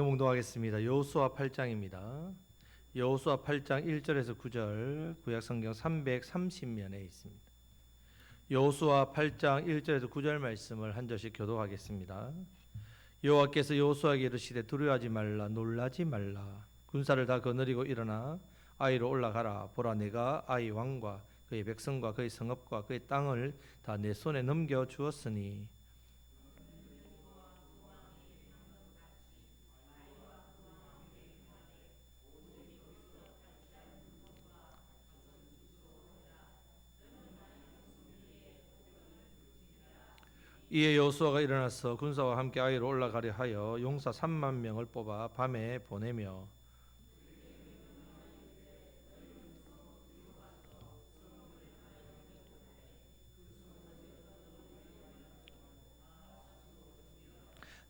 봉독하겠습니다. 여호수아 8장입니다. 여호수아 8장 1절에서 9절 구약성경 330면에 있습니다. 여호수아 8장 1절에서 9절 말씀을 한 절씩 교독하겠습니다. 여호와께서 여호수아에게 이르시되 두려워하지 말라 놀라지 말라 군사를 다 거느리고 일어나 아이로 올라가라. 보라 내가 아이 왕과 그의 백성과 그의 성읍과 그의 땅을 다 내 손에 넘겨 주었으니 이에 여호수아가 일어나서 군사와 함께 아이로 올라가려 하여 용사 3만 명을 뽑아 밤에 보내며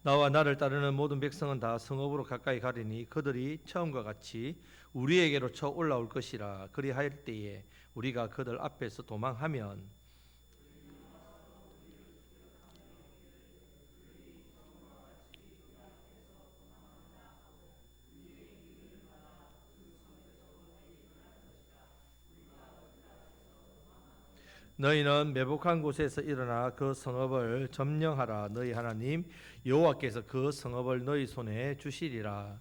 나와 나를 따르는 모든 백성은 다 성읍으로 가까이 가리니 그들이 처음과 같이 우리에게로 쳐 올라올 것이라. 그리할 때에 우리가 그들 앞에서 도망하면 너희는 매복한 곳에서 일어나 그 성읍을 점령하라. 너희 하나님 여호와께서 그 성읍을 너희 손에 주시리라.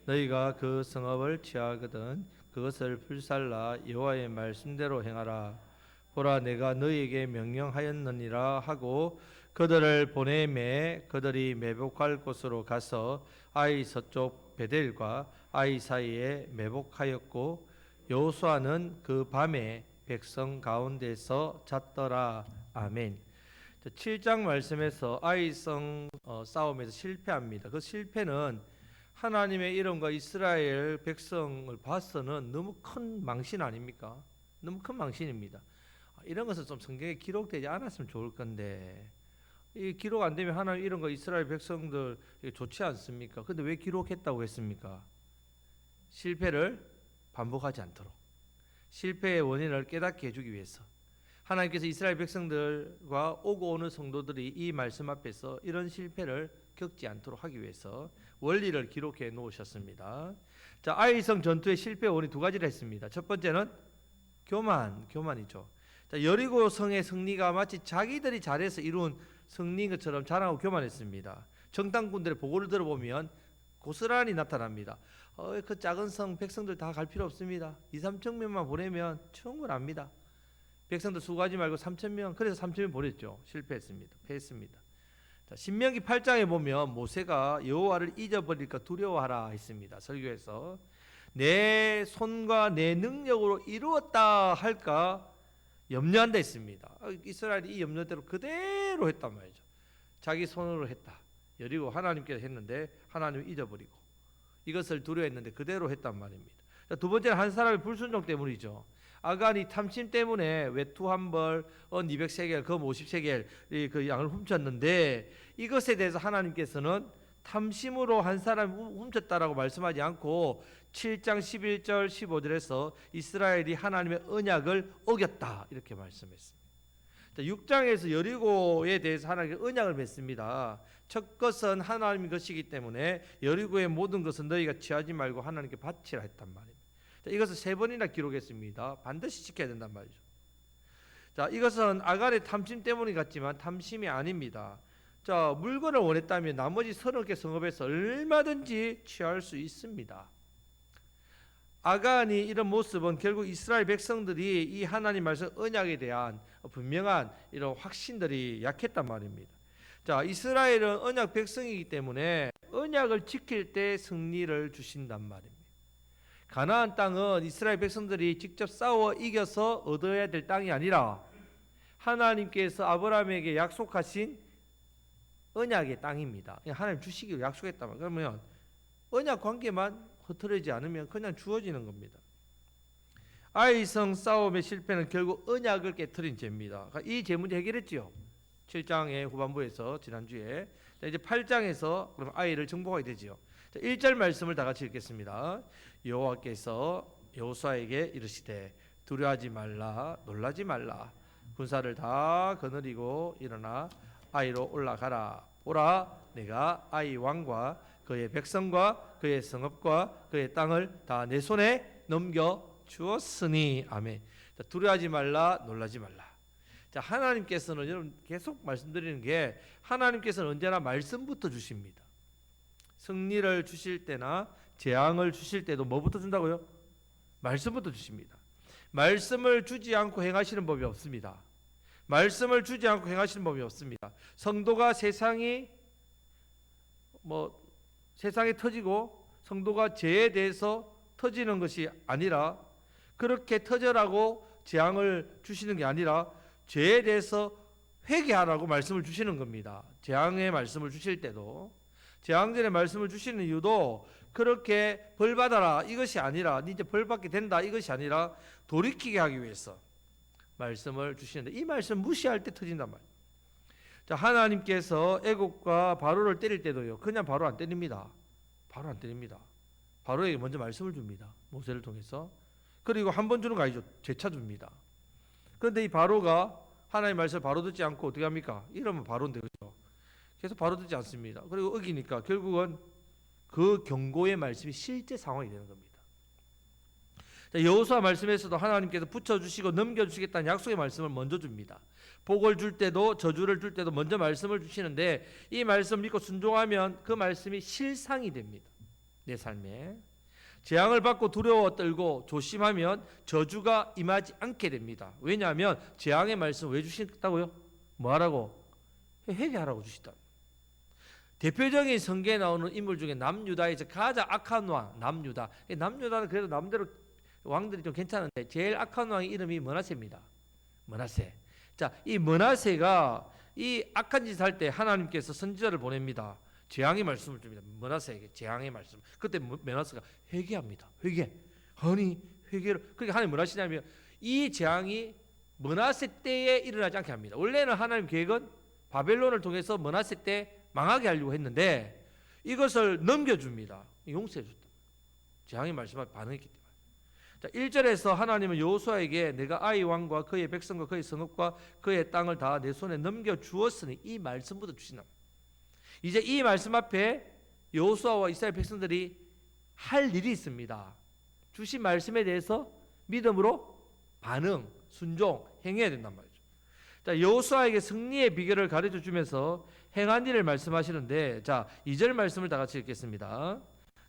너희가 그 성읍을 취하거든 그것을 불살라 여호와의 말씀대로 행하라. 보라 내가 너희에게 명령하였느니라 하고 그들을 보내매 그들이 매복할 곳으로 가서 아이 서쪽 베델과 아이 사이에 매복하였고 여호수아는 그 밤에 백성 가운데서 잤더라. 아멘. 7장 말씀에서 아이성 싸움에서 실패합니다. 그 실패는 하나님의 이름과 이스라엘 백성을 봐서는 너무 큰 망신 아닙니까? 너무 큰 망신입니다. 이런 것은 좀 성경에 기록되지 않았으면 좋을 건데 이 기록 안 되면 하나님 이름과 이스라엘 백성들 좋지 않습니까? 근데 왜 기록했다고 했습니까? 실패를 반복하지 않도록. 실패의 원인을 깨닫게 해주기 위해서 하나님께서 이스라엘 백성들과 오고 오는 성도들이 이 말씀 앞에서 이런 실패를 겪지 않도록 하기 위해서 원리를 기록해 놓으셨습니다. 자, 아이성 전투의 실패 원인 두 가지를 했습니다. 첫 번째는 교만이죠. 자, 여리고 성의 승리가 마치 자기들이 잘해서 이룬 승리인 것처럼 자랑하고 교만했습니다. 정탐꾼들의 보고를 들어보면 고스란히 나타납니다. 그 작은 성 백성들 다 갈 필요 없습니다. 2-3천 명만 보내면 충분합니다. 백성들 수고하지 말고 3천 명, 그래서 3천 명 보냈죠. 실패했습니다. 패했습니다. 자, 신명기 8장에 보면 모세가 여호와를 잊어버릴까 두려워하라 했습니다. 설교에서 내 손과 내 능력으로 이루었다 할까 염려한다 했습니다. 이스라엘이 이 염려대로 그대로 했단 말이죠. 자기 손으로 했다. 여리고 하나님께서 했는데 하나님을 잊어버리고 이것을 두려워했는데 그대로 했단 말입니다. 두 번째는 한 사람의 불순종 때문이죠. 아간이 탐심 때문에 외투 한 벌, 200세겔, 검 50세겔 그 양을 훔쳤는데 이것에 대해서 하나님께서는 탐심으로 한 사람이 훔쳤다라고 말씀하지 않고 7장 11절 15절에서 이스라엘이 하나님의 언약을 어겼다 이렇게 말씀했습니다. 6장에서 여리고에 대해서 하나님께 언약을 맺습니다. 첫 것은 하나님의 것이기 때문에 여리고의 모든 것은 너희가 취하지 말고 하나님께 바치라 했단 말입니다. 이것을 3번이나 기록했습니다. 반드시 지켜야 된단 말이죠. 자, 이것은 아간의 탐심 때문이 같지만 탐심이 아닙니다. 자, 물건을 원했다면 나머지 30개 성읍에서 얼마든지 취할 수 있습니다. 아간이 이런 모습은 결국 이스라엘 백성들이 이 하나님 말씀 언약에 대한 분명한 이런 확신들이 약했단 말입니다. 자, 이스라엘은 언약 백성이기 때문에 언약을 지킬 때 승리를 주신단 말입니다. 가나안 땅은 이스라엘 백성들이 직접 싸워 이겨서 얻어야 될 땅이 아니라 하나님께서 아브라함에게 약속하신 언약의 땅입니다. 하나님 주시기로 약속했단 말이에요. 그러면 언약 관계만 흐트러지지 않으면 그냥 주어지는 겁니다. 아이성 싸움의 실패는 결국 언약을 깨트린 죄입니다. 이 죄 문제 해결했죠. 7장의 후반부에서 지난주에. 자, 이제 8장에서 그럼 아이를 정복하게 되죠. 자, 1절 말씀을 다 같이 읽겠습니다. 여호와께서 여호수아에게 이르시되 두려워하지 말라 놀라지 말라 군사를 다 거느리고 일어나 아이로 올라가라. 보라 내가 아이 왕과 그의 백성과 그의 성읍과 그의 땅을 다 내 손에 넘겨 주었으니. 아멘. 자, 두려워하지 말라, 놀라지 말라. 자, 하나님께서는 여러분 계속 말씀드리는 게 하나님께서는 언제나 말씀부터 주십니다. 승리를 주실 때나 재앙을 주실 때도 뭐부터 준다고요? 말씀부터 주십니다. 말씀을 주지 않고 행하시는 법이 없습니다. 말씀을 주지 않고 행하시는 법이 없습니다. 성도가 세상에 터지고 성도가 죄에 대해서 터지는 것이 아니라 그렇게 터져라고 재앙을 주시는 게 아니라 죄에 대해서 회개하라고 말씀을 주시는 겁니다. 재앙의 말씀을 주실 때도 재앙전의 말씀을 주시는 이유도 그렇게 벌받아라 이것이 아니라 니 이제 벌받게 된다 이것이 아니라 돌이키게 하기 위해서 말씀을 주시는데 이 말씀 무시할 때 터진단 말이에요. 자, 하나님께서 애국과 바로를 때릴 때도요 그냥 바로 안 때립니다. 바로 안 때립니다. 바로에게 먼저 말씀을 줍니다. 모세를 통해서. 그리고 한 번 주는 거 아니죠. 재차 줍니다. 그런데 이 바로가 하나님의 말씀을 바로 듣지 않고 어떻게 합니까? 이러면 바로인데 그렇죠. 계속 바로 듣지 않습니다. 그리고 어기니까 결국은 그 경고의 말씀이 실제 상황이 되는 겁니다. 여호수아 말씀에서도 하나님께서 붙여주시고 넘겨주시겠다는 약속의 말씀을 먼저 줍니다. 복을 줄 때도 저주를 줄 때도 먼저 말씀을 주시는데 이 말씀 믿고 순종하면 그 말씀이 실상이 됩니다. 내 삶에. 재앙을 받고 두려워 떨고 조심하면 저주가 임하지 않게 됩니다. 왜냐하면 재앙의 말씀 왜 주신다고요? 뭐하라고? 회개하라고 주시다. 대표적인 성경에 나오는 인물 중에 남유다에서 가장 악한 왕 남유다. 남유다는 그래도 남대로 왕들이 좀 괜찮은데 제일 악한 왕의 이름이 머나세입니다. 머나세. 자, 이 머나세가 이 악한 짓을 할 때 하나님께서 선지자를 보냅니다. 재앙의 말씀을 줍니다. 머나세에게 재앙의 말씀. 그때 머나세가 회개합니다. 회개. 아니 회개를. 그러니까 하나님 뭐라 하시냐면 이 재앙이 머나세 때에 일어나지 않게 합니다. 원래는 하나님 계획은 바벨론을 통해서 머나세 때 망하게 하려고 했는데 이것을 넘겨줍니다. 용서해줬다. 재앙의 말씀에 반응했기 때문에. 자, 1절에서 하나님은 여호수아에게 내가 아이 왕과 그의 백성과 그의 성읍과 그의 땅을 다 내 손에 넘겨주었으니 이 말씀부터 주시나. 이제 이 말씀 앞에 여호수아와 이스라엘 백성들이 할 일이 있습니다. 주신 말씀에 대해서 믿음으로 반응, 순종, 행해야 된단 말이죠. 자, 여호수아에게 승리의 비결을 가르쳐 주면서 행한 일을 말씀하시는데 자, 2절 말씀을 다 같이 읽겠습니다.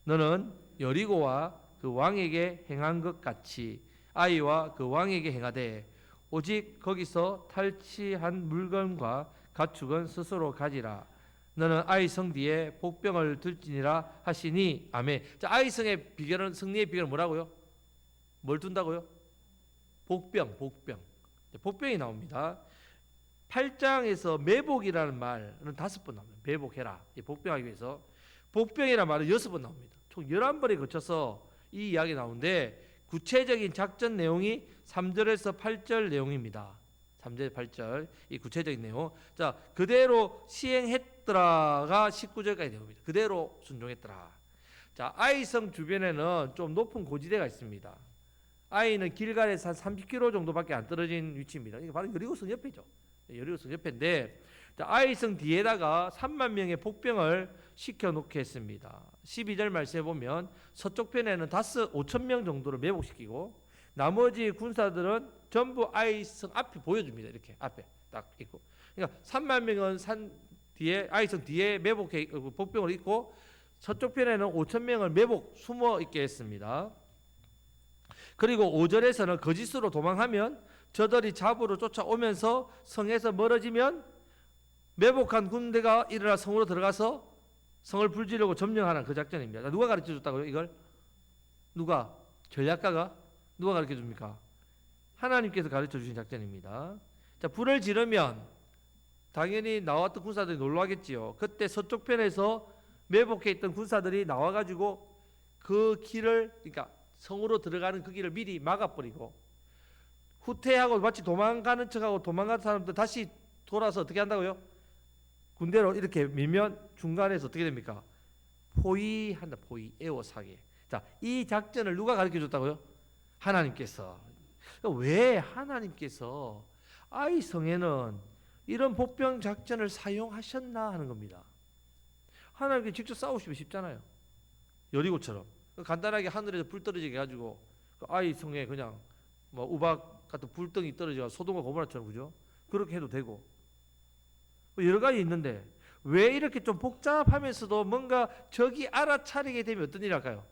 너는 여리고와 그 왕에게 행한 것 같이 아이와 그 왕에게 행하되 오직 거기서 탈취한 물건과 가축은 스스로 가지라. 너는 아이성 뒤에 복병을 들지니라 하시니. 아멘. 자, 아이성의 비결은 승리의 비결은 뭐라고요? 뭘 둔다고요? 복병. 복병이 나옵니다. 8장에서 매복이라는 말은 5번 나옵니다. 매복해라. 복병하기 위해서. 복병이라는 말은 6번 나옵니다. 총 11번에 거쳐서 이 이야기 나오는데 구체적인 작전 내용이 3절에서 8절 내용입니다. 3절 8절 이 구체적인 내용. 자, 그대로 시행했더라가 19절까지 내용입니다. 그대로 순종했더라. 자, 아이성 주변에는 좀 높은 고지대가 있습니다. 아이는 길갈에서 한 30km 정도밖에 안 떨어진 위치입니다. 이게 바로 여리고성 옆이죠. 여리고성 옆인데 아이성 뒤에다가 3만 명의 복병을 시켜놓게 했습니다. 12절 말씀해 보면 서쪽 편에는 5천 명 정도를 매복시키고 나머지 군사들은 전부 아이성 앞에 보여줍니다. 이렇게 앞에 딱 있고. 그러니까 3만 명은 산 뒤에 아이성 뒤에 복병을 있고 서쪽 편에는 5천 명을 매복 숨어 있게 했습니다. 그리고 5절에서는 거짓으로 도망하면 저들이 잡으러 쫓아오면서 성에서 멀어지면 매복한 군대가 일어나 성으로 들어가서 성을 불지르고 점령하는 그 작전입니다. 누가 가르쳐 줬다고요? 이걸? 누가? 전략가가? 누가 가르쳐 줍니까? 하나님께서 가르쳐 주신 작전입니다. 자, 불을 지르면 당연히 나왔던 군사들이 놀라겠지요. 그때 서쪽 편에서 매복해 있던 군사들이 나와가지고 그 길을, 그러니까 성으로 들어가는 그 길을 미리 막아버리고 후퇴하고 마치 도망가는 척하고 도망간 사람들 다시 돌아서 어떻게 한다고요? 군대로 이렇게 밀면 중간에서 어떻게 됩니까? 포위한다. 포위, 에워싸게. 자, 이 작전을 누가 가르쳐 줬다고요? 하나님께서. 왜 하나님께서 아이성에는 이런 복병 작전을 사용하셨나 하는 겁니다. 하나님께 직접 싸우시면 쉽잖아요. 여리고처럼 간단하게 하늘에서 불 떨어지게 해가지고 그 아이 성에 그냥 뭐 우박 같은 불덩이 떨어져 소돔과 고모라처럼, 그죠? 그렇게 해도 되고 여러 가지 있는데 왜 이렇게 좀 복잡하면서도 뭔가 적이 알아차리게 되면 어떤 일이 할까요?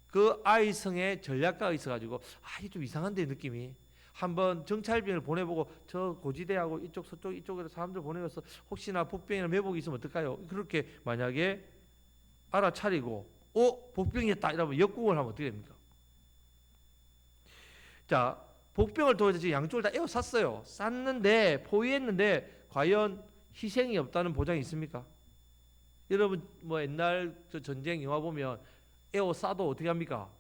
그 아이 성에 전략가가 있어가지고 이게 좀 이상한데 느낌이, 한번 정찰병을 보내보고 저 고지대하고 이쪽 서쪽 이쪽에서 사람들 보내서 혹시나 복병이나 매복이 있으면 어떨까요? 그렇게 만약에 알아차리고 복병이었다 이러면 역공을 하면 어떻게 됩니까? 자, 복병을 통해서 지금 양쪽을 다 에워쌌어요. 쌌는데 포위했는데 과연 희생이 없다는 보장이 있습니까? 여러분 뭐 옛날 저 전쟁 영화 보면 에워싸도 어떻게 합니까?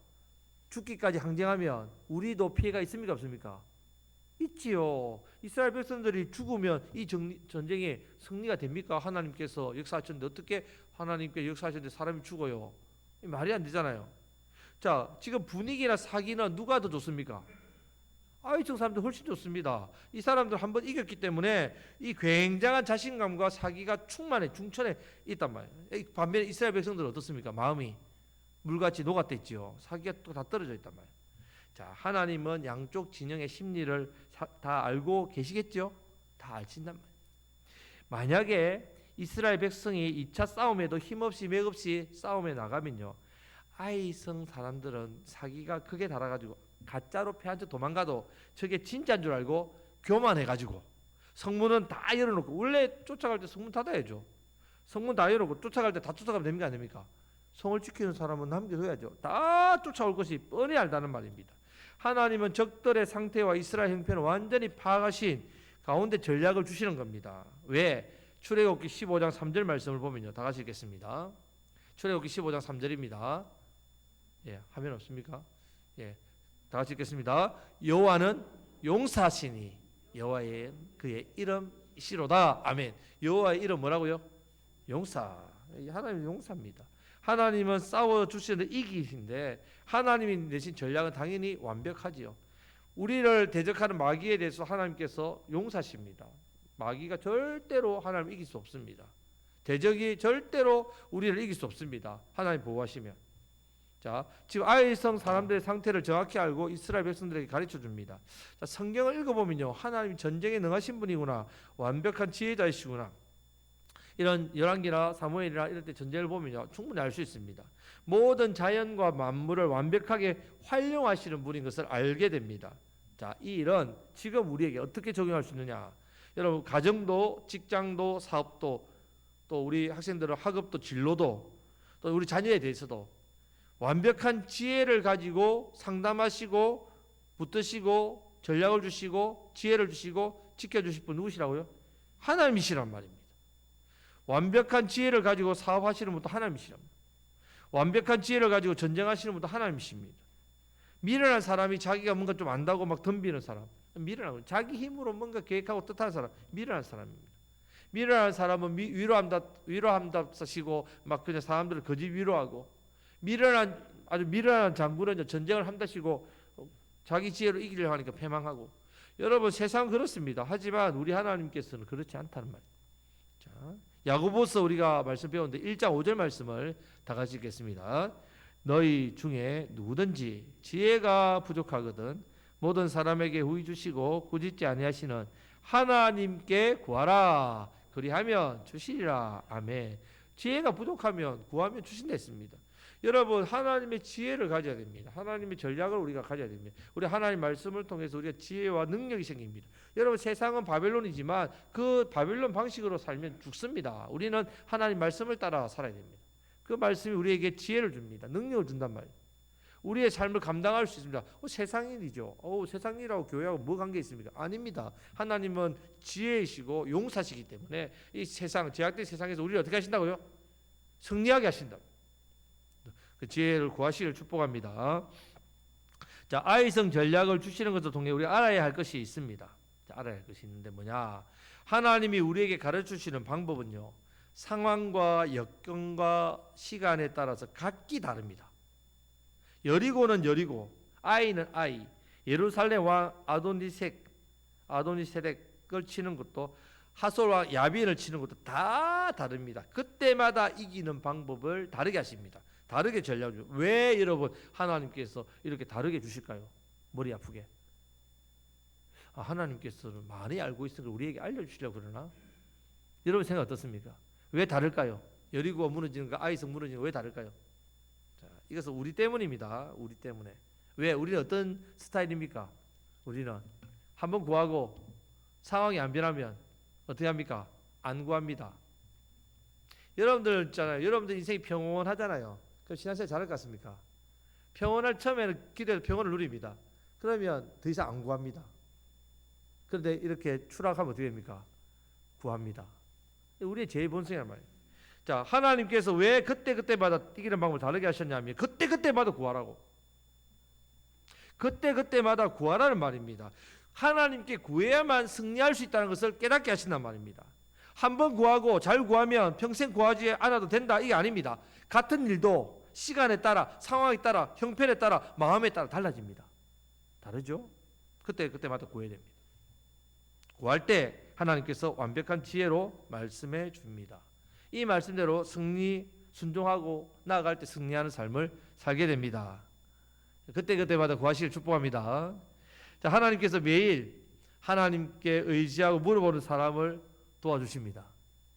죽기까지 항쟁하면 우리도 피해가 있습니까 없습니까? 있지요. 이스라엘 백성들이 죽으면 이 전쟁에 승리가 됩니까? 하나님께서 역사하셨는데 어떻게 하나님께 역사하셨는데 사람이 죽어요? 말이 안 되잖아요. 자, 지금 분위기나 사기는 누가 더 좋습니까? 아이청 사람들 훨씬 좋습니다. 이 사람들 한번 이겼기 때문에 이 굉장한 자신감과 사기가 중천에 있단 말이에요. 반면에 이스라엘 백성들은 어떻습니까? 마음이 물같이 녹았댔지요. 사기가 또 다 떨어져 있단 말이에요. 자, 하나님은 양쪽 진영의 심리를 다 알고 계시겠죠? 다 아신단 말이에요. 만약에 이스라엘 백성이 2차 싸움에도 힘없이 맥없이 싸움에 나가면요, 아이성 사람들은 사기가 크게 달아가지고 가짜로 패한 척 도망가도 저게 진짜인 줄 알고 교만해가지고 성문은 다 열어놓고, 원래 쫓아갈 때 성문 닫아야죠. 성문 다 열어놓고 쫓아갈 때 다 쫓아가면 됩니까 안 됩니까? 성을 지키는 사람은 남겨둬야죠. 다 쫓아올 것이 뻔히 알다는 말입니다. 하나님은 적들의 상태와 이스라엘 형편을 완전히 파악하신 가운데 전략을 주시는 겁니다. 왜? 출애굽기 15장 3절 말씀을 보면요, 다 같이 읽겠습니다. 출애굽기 15장 3절입니다. 예, 화면 없습니까? 예, 다 같이 읽겠습니다. 여호와는 용사시니 여호와의 그의 이름이시로다. 아멘. 여호와의 이름 뭐라고요? 용사. 하나님은 용사입니다. 하나님은 싸워 주시는데 이기신데 하나님이 내신 전략은 당연히 완벽하지요. 우리를 대적하는 마귀에 대해서 하나님께서 용사십니다. 마귀가 절대로 하나님 이길 수 없습니다. 대적이 절대로 우리를 이길 수 없습니다. 하나님 보호하시면. 자, 지금 아이성 사람들의 상태를 정확히 알고 이스라엘 백성들에게 가르쳐 줍니다. 자, 성경을 읽어보면요, 하나님이 전쟁에 능하신 분이구나, 완벽한 지혜자이시구나, 이런 열왕기나 사무엘이나 이럴 때 전쟁을 보면요 충분히 알 수 있습니다. 모든 자연과 만물을 완벽하게 활용하시는 분인 것을 알게 됩니다. 자, 이 일은 지금 우리에게 어떻게 적용할 수 있느냐? 여러분, 가정도, 직장도, 사업도, 또 우리 학생들은 학업도, 진로도, 또 우리 자녀에 대해서도 완벽한 지혜를 가지고 상담하시고 붙드시고 전략을 주시고 지혜를 주시고 지켜주실 분 누구시라고요? 하나님이시란 말입니다. 완벽한 지혜를 가지고 사업하시는 분도 하나님이시랍니다. 완벽한 지혜를 가지고 전쟁하시는 분도 하나님이십니다. 미련한 사람이 자기가 뭔가 좀 안다고 막 덤비는 사람, 미련한, 자기 힘으로 뭔가 계획하고 뜻하는 사람, 미련한 사람입니다. 미련한 사람은 위로함답시고 막 그냥 사람들을 거짓 위로하고, 아주 미련한 장군은 전쟁을 한다시고 자기 지혜로 이기려고 하니까 패망하고. 여러분, 세상 그렇습니다. 하지만 우리 하나님께서는 그렇지 않다는 말이에요. 자, 야고보서 우리가 말씀 배웠는데 1장 5절 말씀을 다 같이 읽겠습니다. 너희 중에 누구든지 지혜가 부족하거든 모든 사람에게 후히 주시고 꾸짖지 아니하시는 하나님께 구하라. 그리하면 주시리라. 아멘. 지혜가 부족하면 구하면 주신다 했습니다. 여러분, 하나님의 지혜를 가져야 됩니다. 하나님의 전략을 우리가 가져야 됩니다. 우리 하나님 말씀을 통해서 우리가 지혜와 능력이 생깁니다. 여러분, 세상은 바벨론이지만 그 바벨론 방식으로 살면 죽습니다. 우리는 하나님 말씀을 따라 살아야 됩니다. 그 말씀이 우리에게 지혜를 줍니다. 능력을 준단 말이에요. 우리의 삶을 감당할 수 있습니다. 세상 일이죠. 세상 일하고 교회하고 뭐 관계 있습니까? 아닙니다. 하나님은 지혜이시고 용사시기 때문에 이 세상, 제약된 세상에서 우리를 어떻게 하신다고요? 승리하게 하신다. 그 지혜를 구하시기를 축복합니다. 자, 아이성 전략을 주시는 것을 통해 우리가 알아야 할 것이 있습니다. 자, 알아야 할 것이 있는데 뭐냐? 하나님이 우리에게 가르쳐 주시는 방법은요, 상황과 여건과 시간에 따라서 각기 다릅니다. 여리고는 여리고, 아이는 아이, 예루살렘 왕 아도니세덱을 치는 것도 하솔과 야빈을 치는 것도 다 다릅니다. 그때마다 이기는 방법을 다르게 하십니다. 다르게 전략을 주죠. 왜 여러분 하나님께서 이렇게 다르게 주실까요? 머리 아프게. 하나님께서는 많이 알고 있으니까 우리에게 알려주시려고 그러나? 여러분 생각 어떻습니까? 왜 다를까요? 여리고가 무너지는 거, 아이성 무너지는 거 왜 다를까요? 자, 이것은 우리 때문입니다. 우리 때문에. 왜? 우리는 어떤 스타일입니까? 우리는 한번 구하고 상황이 안 변하면 어떻게 합니까? 안 구합니다. 여러분들 있잖아요. 여러분들 인생이 평온하잖아요. 그럼 신앙생활 잘할 것 같습니까? 평온할 처음에는 기도해서 평온을 누립니다. 그러면 더 이상 안 구합니다. 그런데 이렇게 추락하면 어떻게 됩니까? 구합니다. 우리의 제일 본성이란 말이에요. 자, 하나님께서 왜 그때그때마다 이기는 방법을 다르게 하셨냐면 그때그때마다 구하라고. 그때그때마다 구하라는 말입니다. 하나님께 구해야만 승리할 수 있다는 것을 깨닫게 하신단 말입니다. 한번 구하고 잘 구하면 평생 구하지 않아도 된다, 이게 아닙니다. 같은 일도 시간에 따라, 상황에 따라, 형편에 따라, 마음에 따라 달라집니다. 다르죠? 그때마다 구해야 됩니다. 구할 때 하나님께서 완벽한 지혜로 말씀해 줍니다. 이 말씀대로 순종하고 나아갈 때 승리하는 삶을 살게 됩니다. 그때마다 구하시길 축복합니다. 자, 하나님께서 매일 하나님께 의지하고 물어보는 사람을 도와주십니다.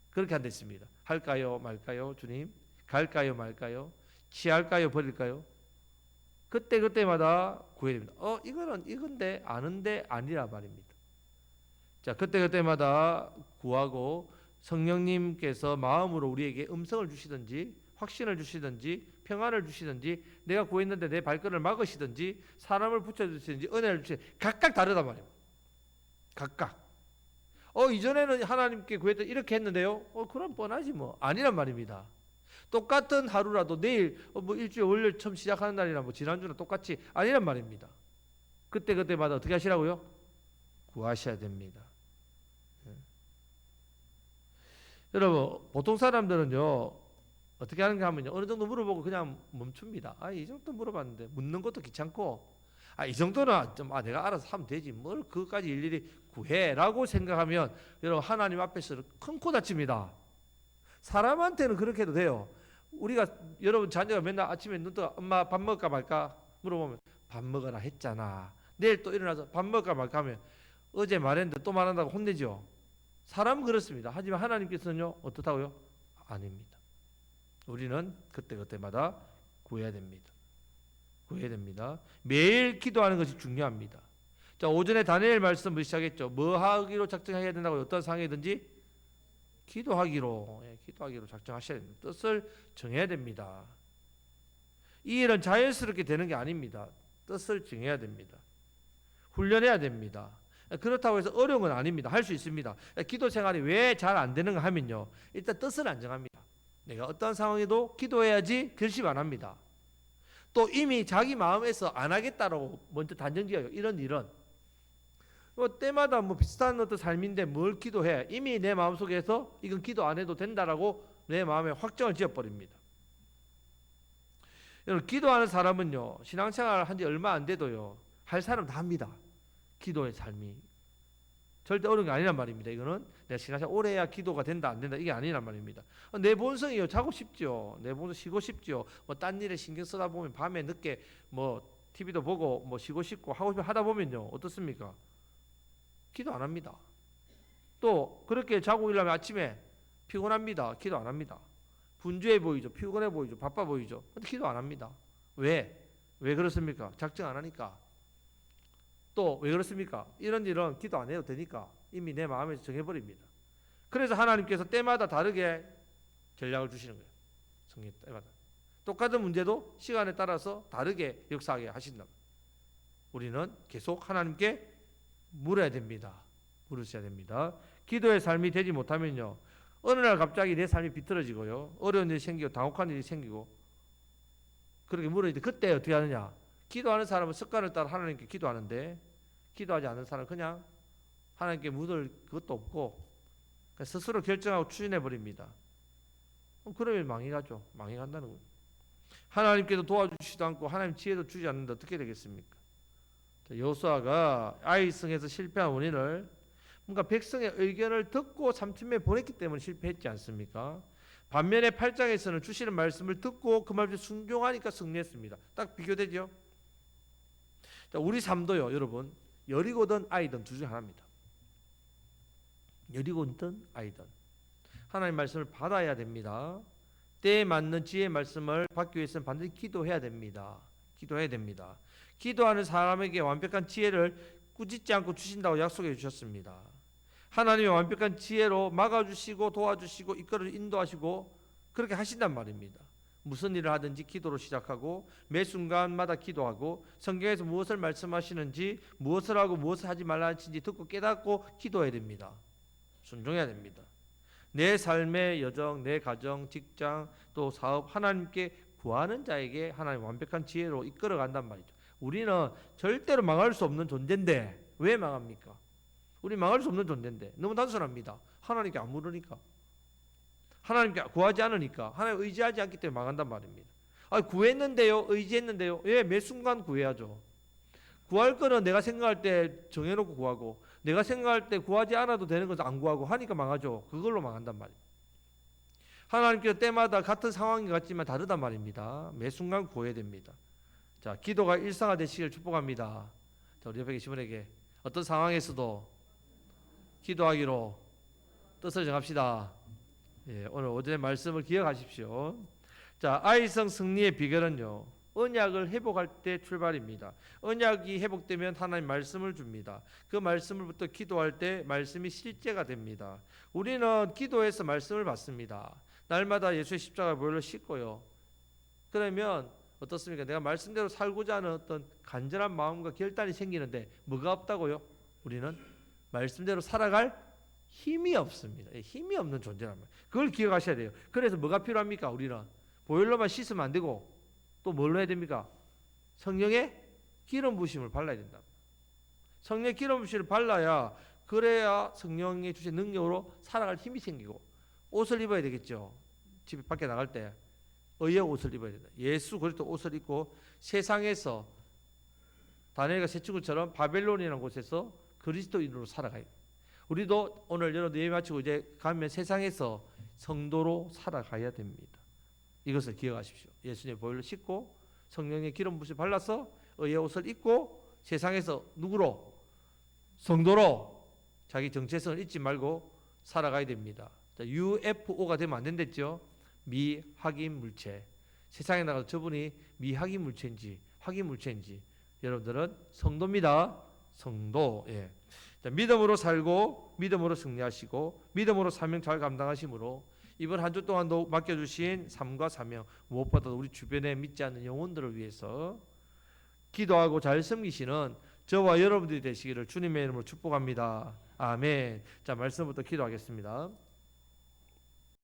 그렇게 한댔습니다. 할까요 말까요 주님? 갈까요 말까요? 취할까요 버릴까요? 그때마다 구해야 됩니다. 이건데 아는데 아니라 말입니다. 자, 그때마다 구하고 성령님께서 마음으로 우리에게 음성을 주시든지 확신을 주시든지 평안을 주시든지 내가 구했는데 내 발걸음을 막으시든지 사람을 붙여주시든지 은혜를 주시든지 각각 다르단 말이에요. 각각. 이전에는 하나님께 구했더니 이렇게 했는데요. 그럼 뻔하지 뭐. 아니란 말입니다. 똑같은 하루라도 내일 일주일 월요일 처음 시작하는 날이나 지난주나 똑같이 아니란 말입니다. 그때마다 어떻게 하시라고요? 구하셔야 됩니다. 여러분 보통 사람들은요 어떻게 하는가 하면요 어느 정도 물어보고 그냥 멈춥니다. 이 정도 물어봤는데 묻는 것도 귀찮고 이 정도는 좀 내가 알아서 하면 되지 뭘 그것까지 일일이 구해라고 생각하면 여러분 하나님 앞에서 큰 코 다칩니다. 사람한테는 그렇게 해도 돼요. 우리가 여러분 자녀가 맨날 아침에 눈 뜨고 엄마 밥 먹을까 말까 물어보면 밥 먹으라 했잖아. 내일 또 일어나서 밥 먹을까 말까 하면 어제 말했는데 또 말한다고 혼내죠. 사람은 그렇습니다. 하지만 하나님께서는요 어떻다고요? 아닙니다. 우리는 그때마다 구해야 됩니다. 구해야 됩니다. 매일 기도하는 것이 중요합니다. 자, 오전에 다니엘 말씀을 시작했죠. 뭐 하기로 작정해야 된다고 어떤 상황이든지 기도하기로 작정하셔야 됩니다. 뜻을 정해야 됩니다. 이 일은 자연스럽게 되는 게 아닙니다. 뜻을 정해야 됩니다. 훈련해야 됩니다. 그렇다고 해서 어려운 건 아닙니다. 할 수 있습니다. 기도 생활이 왜 잘 안 되는가 하면요. 일단 뜻을 안 정합니다. 내가 어떤 상황에도 기도해야지 결심 안 합니다. 또 이미 자기 마음에서 안 하겠다라고 먼저 단정지어요. 이런 일은 때마다 비슷한 어떤 삶인데 뭘 기도해? 이미 내 마음속에서 이건 기도 안 해도 된다라고 내 마음에 확정을 지어버립니다. 여러분 기도하는 사람은요 신앙생활 한 지 얼마 안 돼도요 할 사람 다 합니다. 기도의 삶이 절대 어려운 게 아니란 말입니다. 이거는 내가 신앙생활 오래 해야 기도가 된다 안 된다 이게 아니란 말입니다. 내 본성이요 자고 싶죠. 내 본성 쉬고 싶죠. 딴 일에 신경 쓰다 보면 밤에 늦게 TV도 보고 쉬고 싶고 하고 싶어 하다 보면요 어떻습니까? 기도 안 합니다. 또 그렇게 자고 일어나면 아침에 피곤합니다. 기도 안 합니다. 분주해 보이죠. 피곤해 보이죠. 바빠 보이죠. 근데 기도 안 합니다. 왜 그렇습니까? 작정 안 하니까. 또 왜 그렇습니까? 이런 일은 기도 안 해도 되니까 이미 내 마음에서 정해버립니다. 그래서 하나님께서 때마다 다르게 전략을 주시는 거예요. 성경 때마다. 똑같은 문제도 시간에 따라서 다르게 역사하게 하신다. 우리는 계속 하나님께 물어야 됩니다. 물으셔야 됩니다. 기도의 삶이 되지 못하면요. 어느 날 갑자기 내 삶이 비틀어지고요. 어려운 일이 생기고 당혹한 일이 생기고 그렇게 물어야 돼. 그때 어떻게 하느냐? 기도하는 사람은 습관을 따라 하나님께 기도하는데 기도하지 않는 사람은 그냥 하나님께 묻을 것도 없고 스스로 결정하고 추진해 버립니다. 그러면 망해가죠. 망해간다는 거예요. 하나님께도 도와주시지도 않고 하나님 지혜도 주지 않는데 어떻게 되겠습니까? 여호수아가 아이성에서 실패한 원인을 그러니까 백성의 의견을 듣고 3천명에 보냈기 때문에 실패했지 않습니까? 반면에 8장에서는 주시는 말씀을 듣고 그 말씀에 순종하니까 승리했습니다. 딱 비교되죠? 자, 우리 삶도요, 여러분. 여리고든 아이든 둘 중 하나입니다. 여리고든 아이든 하나님의 말씀을 받아야 됩니다. 때에 맞는 지혜의 말씀을 받기 위해서는 반드시 기도해야 됩니다. 기도해야 됩니다. 기도하는 사람에게 완벽한 지혜를 꾸짖지 않고 주신다고 약속해 주셨습니다. 하나님의 완벽한 지혜로 막아주시고 도와주시고 이끌어 인도하시고 그렇게 하신단 말입니다. 무슨 일을 하든지 기도로 시작하고 매 순간마다 기도하고 성경에서 무엇을 말씀하시는지 무엇을 하고 무엇을 하지 말라는지 듣고 깨닫고 기도해야 됩니다. 순종해야 됩니다. 내 삶의 여정, 내 가정, 직장 또 사업 하나님께 구하는 자에게 하나님 완벽한 지혜로 이끌어 간단 말이죠. 우리는 절대로 망할 수 없는 존재인데 왜 망합니까? 우리 망할 수 없는 존재인데 너무 단순합니다. 하나님께 안 물으니까, 하나님께 구하지 않으니까, 하나님 의지하지 않기 때문에 망한단 말입니다. 구했는데요, 의지했는데요. 예, 매 순간 구해야죠. 구할 거는 내가 생각할 때 정해놓고 구하고 내가 생각할 때 구하지 않아도 되는 것을 안 구하고 하니까 망하죠. 그걸로 망한단 말이에요. 하나님께서 때마다 같은 상황이 같지만 다르단 말입니다. 매 순간 구해야 됩니다. 자, 기도가 일상화되시길 축복합니다. 자, 우리 옆에 계신 분에게 어떤 상황에서도 기도하기로 뜻을 정합시다. 예, 오늘 오전의 말씀을 기억하십시오. 자, 아이성 승리의 비결은요, 언약을 회복할 때 출발입니다. 언약이 회복되면 하나님 말씀을 줍니다. 그 말씀을부터 기도할 때 말씀이 실제가 됩니다. 우리는 기도해서 말씀을 받습니다. 날마다 예수의 십자가 보혈로 씻고요. 그러면 어떻습니까? 내가 말씀대로 살고자 하는 어떤 간절한 마음과 결단이 생기는데 뭐가 없다고요? 우리는 말씀대로 살아갈 힘이 없습니다. 힘이 없는 존재란 말이에요. 그걸 기억하셔야 돼요. 그래서 뭐가 필요합니까? 우리는 보혈로만 씻으면 안 되고 또 뭘로 해야 됩니까? 성령의 기름 부심을 발라야 된다. 성령의 기름 부심을 발라야, 그래야 성령의 주신 능력으로 살아갈 힘이 생기고 옷을 입어야 되겠죠. 집에 밖에 나갈 때 의의 옷을 입어야 된다. 예수 그리스도 옷을 입고 세상에서 다니엘과 세 친구처럼 바벨론이라는 곳에서 그리스도인으로 살아가요. 우리도 오늘 여러분 예배 마치고 이제 가면 세상에서 성도로 살아가야 됩니다. 이것을 기억하십시오. 예수님의 보혈로 씻고 성령의 기름 부심 발라서 의의 옷을 입고 세상에서 누구로? 성도로 자기 정체성을 잊지 말고 살아가야 됩니다. UFO가 되면 안 된댔죠. 미확인 물체. 세상에 나가서 저분이 미확인 물체인지 확인 물체인지, 여러분들은 성도입니다. 성도. 예. 자, 믿음으로 살고 믿음으로 승리하시고 믿음으로 사명 잘 감당하심으로 이번 한 주 동안도 맡겨주신 삶과 사명, 무엇보다도 우리 주변에 믿지 않는 영혼들을 위해서 기도하고 잘 섬기시는 저와 여러분들이 되시기를 주님의 이름으로 축복합니다. 아멘. 자, 말씀부터 기도하겠습니다.